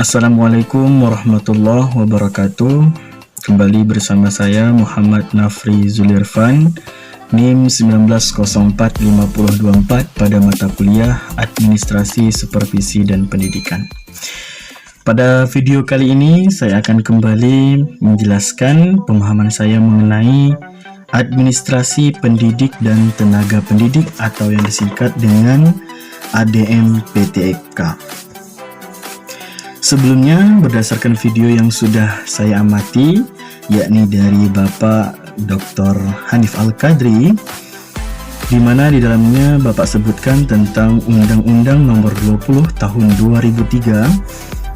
Assalamualaikum warahmatullahi wabarakatuh. Kembali bersama saya Muhammad Nafri Zulirfan, NIM 1904524 pada mata kuliah Administrasi Supervisi dan Pendidikan. Pada video kali ini saya akan kembali menjelaskan pemahaman saya mengenai administrasi pendidik dan tenaga pendidik atau yang disingkat dengan ADM-PTK. Sebelumnya, berdasarkan video yang sudah saya amati, yakni dari Bapak Dr. Hanif Al-Qadri, di mana di dalamnya Bapak sebutkan tentang Undang-Undang Nomor 20 Tahun 2003,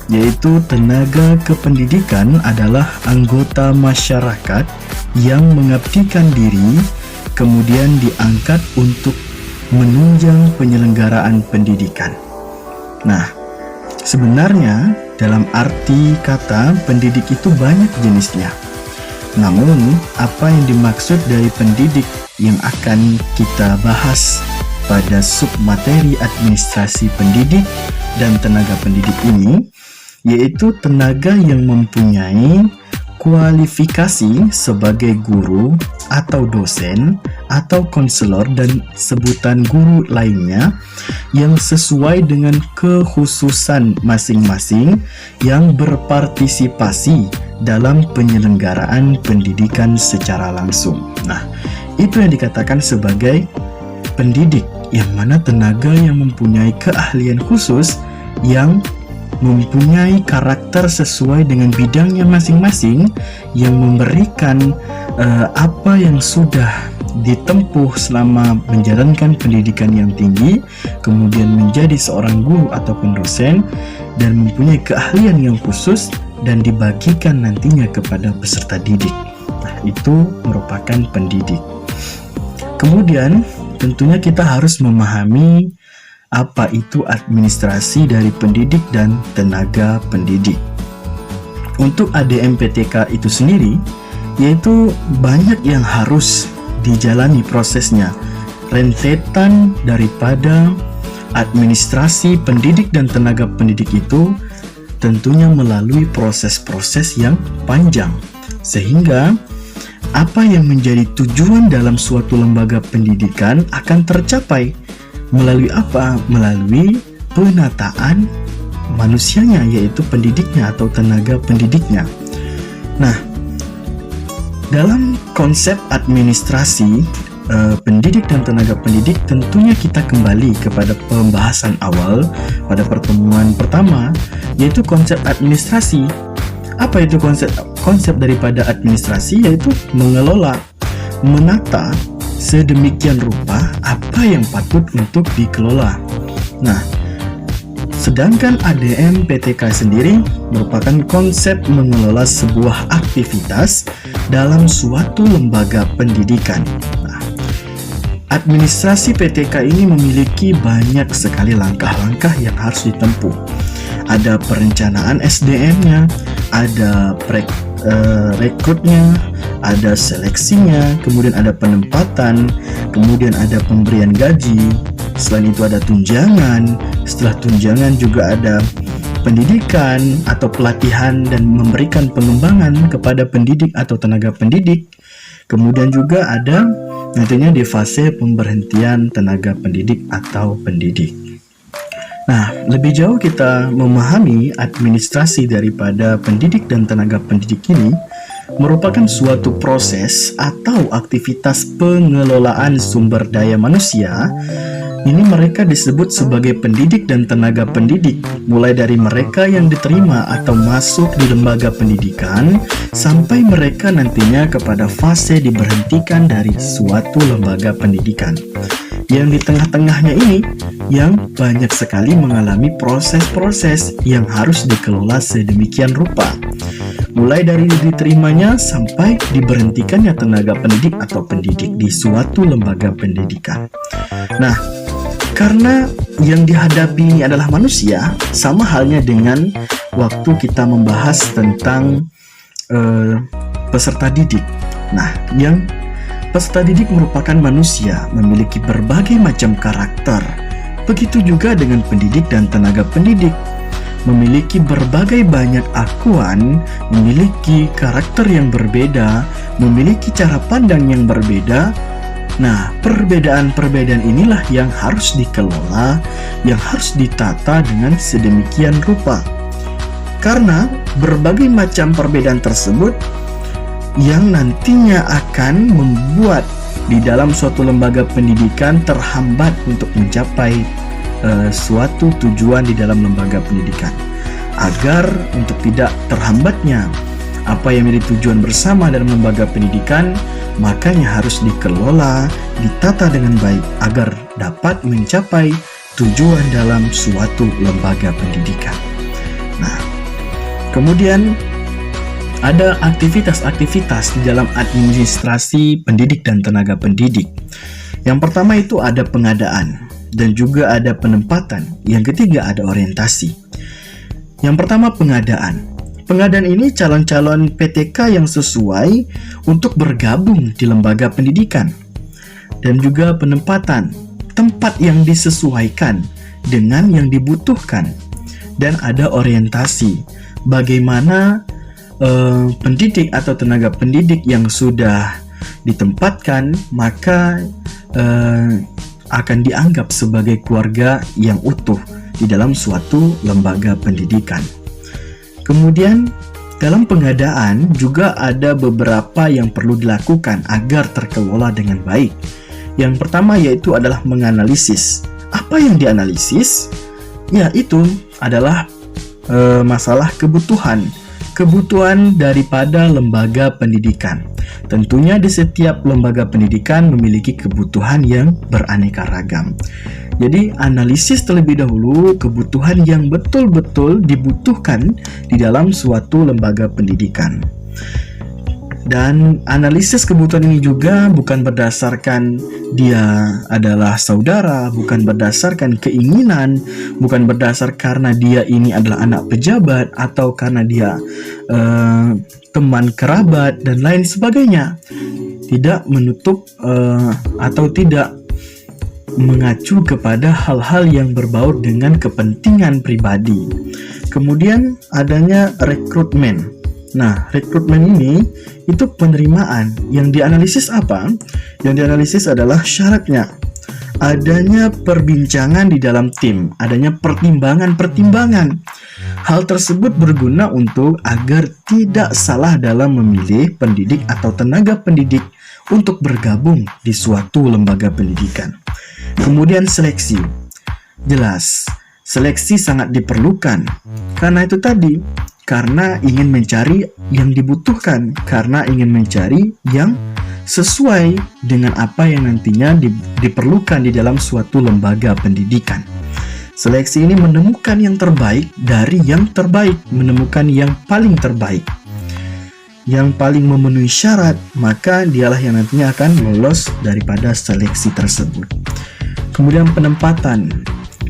yaitu tenaga kependidikan adalah anggota masyarakat yang mengabdikan diri, kemudian diangkat untuk menunjang penyelenggaraan pendidikan. Nah, sebenarnya, dalam arti kata pendidik itu banyak jenisnya. Namun, apa yang dimaksud dari pendidik yang akan kita bahas pada submateri administrasi pendidik dan tenaga pendidik ini, yaitu tenaga yang mempunyai kualifikasi sebagai guru atau dosen atau konselor dan sebutan guru lainnya yang sesuai dengan kekhususan masing-masing yang berpartisipasi dalam penyelenggaraan pendidikan secara langsung. Nah, itu yang dikatakan sebagai pendidik, yang mana tenaga yang mempunyai keahlian khusus yang mempunyai karakter sesuai dengan bidangnya masing-masing, yang memberikan apa yang sudah ditempuh selama menjalankan pendidikan yang tinggi, kemudian menjadi seorang guru ataupun dosen, dan mempunyai keahlian yang khusus dan dibagikan nantinya kepada peserta didik. Nah, itu merupakan pendidik. Kemudian tentunya kita harus memahami apa itu administrasi dari pendidik dan tenaga pendidik. Untuk ADM-PTK itu sendiri, yaitu banyak yang harus dijalani prosesnya. Rentetan daripada administrasi pendidik dan tenaga pendidik itu tentunya melalui proses-proses yang panjang, sehingga apa yang menjadi tujuan dalam suatu lembaga pendidikan akan tercapai melalui apa? Melalui penataan manusianya, yaitu pendidiknya atau tenaga pendidiknya. Nah, dalam konsep administrasi pendidik dan tenaga pendidik, tentunya kita kembali kepada pembahasan awal pada pertemuan pertama, yaitu konsep administrasi. Apa itu konsep daripada administrasi? Yaitu mengelola, menata sedemikian rupa apa yang patut untuk dikelola. Nah, sedangkan ADM-PTK sendiri merupakan konsep mengelola sebuah aktivitas dalam suatu lembaga pendidikan. Nah, administrasi PTK ini memiliki banyak sekali langkah-langkah yang harus ditempuh. Ada perencanaan SDM-nya, ada rekrutnya, ada seleksinya, kemudian ada penempatan, kemudian ada pemberian gaji, selain itu ada tunjangan, setelah tunjangan juga ada pendidikan atau pelatihan dan memberikan pengembangan kepada pendidik atau tenaga pendidik. Kemudian juga ada nantinya di fase pemberhentian tenaga pendidik atau pendidik. Nah, lebih jauh kita memahami administrasi daripada pendidik dan tenaga pendidik ini merupakan suatu proses atau aktivitas pengelolaan sumber daya manusia. Ini mereka disebut sebagai pendidik dan tenaga pendidik, mulai dari mereka yang diterima atau masuk di lembaga pendidikan sampai mereka nantinya kepada fase diberhentikan dari suatu lembaga pendidikan. Yang di tengah-tengahnya ini yang banyak sekali mengalami proses-proses yang harus dikelola sedemikian rupa, mulai dari diterimanya sampai diberhentikannya tenaga pendidik atau pendidik di suatu lembaga pendidikan. Nah, karena yang dihadapi ini adalah manusia, sama halnya dengan waktu kita membahas tentang peserta didik. Nah, yang peserta didik merupakan manusia, memiliki berbagai macam karakter. Begitu juga dengan pendidik dan tenaga pendidik. memiliki berbagai banyak akuan, memiliki karakter yang berbeda, memiliki cara pandang yang berbeda. Nah, perbedaan-perbedaan inilah yang harus dikelola, yang harus ditata dengan sedemikian rupa. Karena berbagai macam perbedaan tersebut yang nantinya akan membuat di dalam suatu lembaga pendidikan terhambat untuk mencapai suatu tujuan di dalam lembaga pendidikan. Agar untuk tidak terhambatnya apa yang menjadi tujuan bersama dalam lembaga pendidikan, makanya harus dikelola, ditata dengan baik agar dapat mencapai tujuan dalam suatu lembaga pendidikan. Nah, kemudian ada aktivitas-aktivitas di dalam administrasi pendidik dan tenaga pendidik. Yang pertama itu ada pengadaan dan juga ada penempatan. Yang ketiga ada orientasi. Yang pertama pengadaan. Pengadaan ini calon-calon PTK yang sesuai untuk bergabung di lembaga pendidikan. Dan juga penempatan, tempat yang disesuaikan dengan yang dibutuhkan. Dan ada orientasi, bagaimana pendidik atau tenaga pendidik yang sudah ditempatkan maka akan dianggap sebagai keluarga yang utuh di dalam suatu lembaga pendidikan. Kemudian dalam pengadaan juga ada beberapa yang perlu dilakukan agar terkelola dengan baik. Yang pertama yaitu adalah menganalisis. Apa yang dianalisis? Ya, itu adalah masalah kebutuhan daripada lembaga pendidikan. Tentunya di setiap lembaga pendidikan memiliki kebutuhan yang beraneka ragam. Jadi analisis terlebih dahulu kebutuhan yang betul-betul dibutuhkan di dalam suatu lembaga pendidikan. Dan analisis kebutuhan ini juga bukan berdasarkan dia adalah saudara, bukan berdasarkan keinginan, bukan berdasar karena dia ini adalah anak pejabat atau karena dia teman kerabat dan lain sebagainya. Tidak menutup atau tidak mengacu kepada hal-hal yang berbaur dengan kepentingan pribadi. Kemudian adanya rekrutmen. Nah, rekrutmen ini itu penerimaan. Yang dianalisis apa? Yang dianalisis adalah syaratnya. Adanya perbincangan di dalam tim, adanya pertimbangan-pertimbangan. Hal tersebut berguna untuk agar tidak salah dalam memilih pendidik atau tenaga pendidik untuk bergabung di suatu lembaga pendidikan. Kemudian seleksi. Jelas, seleksi sangat diperlukan. Karena itu tadi, karena ingin mencari yang dibutuhkan, karena ingin mencari yang sesuai dengan apa yang nantinya diperlukan di dalam suatu lembaga pendidikan. Seleksi ini menemukan yang terbaik dari yang terbaik, menemukan yang paling terbaik, yang paling memenuhi syarat, maka dialah yang nantinya akan lolos daripada seleksi tersebut. Kemudian penempatan.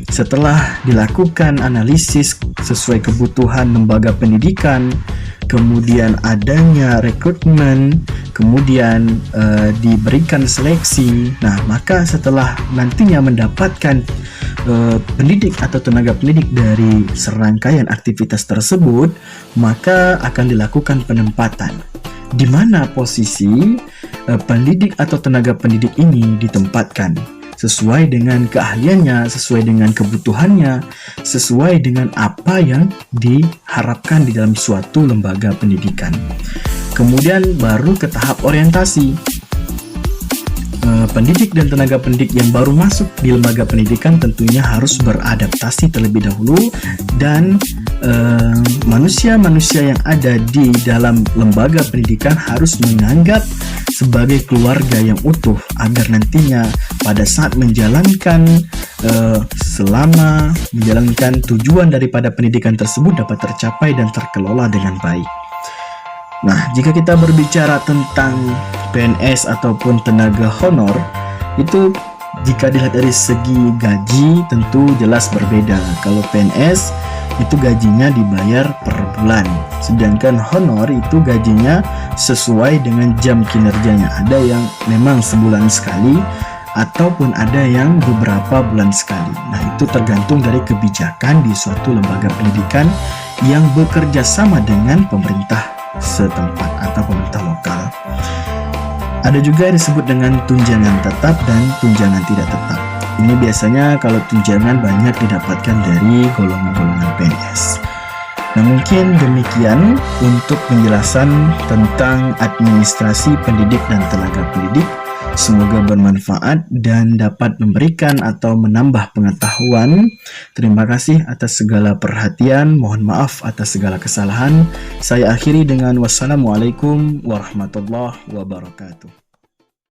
Setelah dilakukan analisis sesuai kebutuhan lembaga pendidikan, kemudian adanya rekrutmen, kemudian diberikan seleksi. Nah, maka setelah nantinya mendapatkan pendidik atau tenaga pendidik dari serangkaian aktivitas tersebut, maka akan dilakukan penempatan. Di mana posisi pendidik atau tenaga pendidik ini ditempatkan sesuai dengan keahliannya, sesuai dengan kebutuhannya, sesuai dengan apa yang diharapkan di dalam suatu lembaga pendidikan. Kemudian baru ke tahap orientasi. Pendidik dan tenaga pendidik yang baru masuk di lembaga pendidikan tentunya harus beradaptasi terlebih dahulu, dan manusia-manusia yang ada di dalam lembaga pendidikan harus menganggap sebagai keluarga yang utuh agar nantinya pada saat menjalankan selama menjalankan tujuan daripada pendidikan tersebut dapat tercapai dan terkelola dengan baik. Nah, jika kita berbicara tentang PNS ataupun tenaga honor, itu jika dilihat dari segi gaji tentu jelas berbeda. Kalau PNS itu gajinya dibayar per bulan, sedangkan honor itu gajinya sesuai dengan jam kinerjanya. Ada yang memang sebulan sekali, ataupun ada yang beberapa bulan sekali. Nah, itu tergantung dari kebijakan di suatu lembaga pendidikan yang bekerja sama dengan pemerintah setempat atau pemerintah lokal. Ada juga yang disebut dengan tunjangan tetap dan tunjangan tidak tetap. Ini biasanya kalau tunjangan banyak didapatkan dari golongan-golongan PNS. Nah, mungkin demikian untuk penjelasan tentang administrasi pendidik dan tenaga pendidik. Semoga bermanfaat dan dapat memberikan atau menambah pengetahuan. Terima kasih atas segala perhatian. Mohon maaf atas segala kesalahan. Saya akhiri dengan wassalamualaikum warahmatullahi wabarakatuh.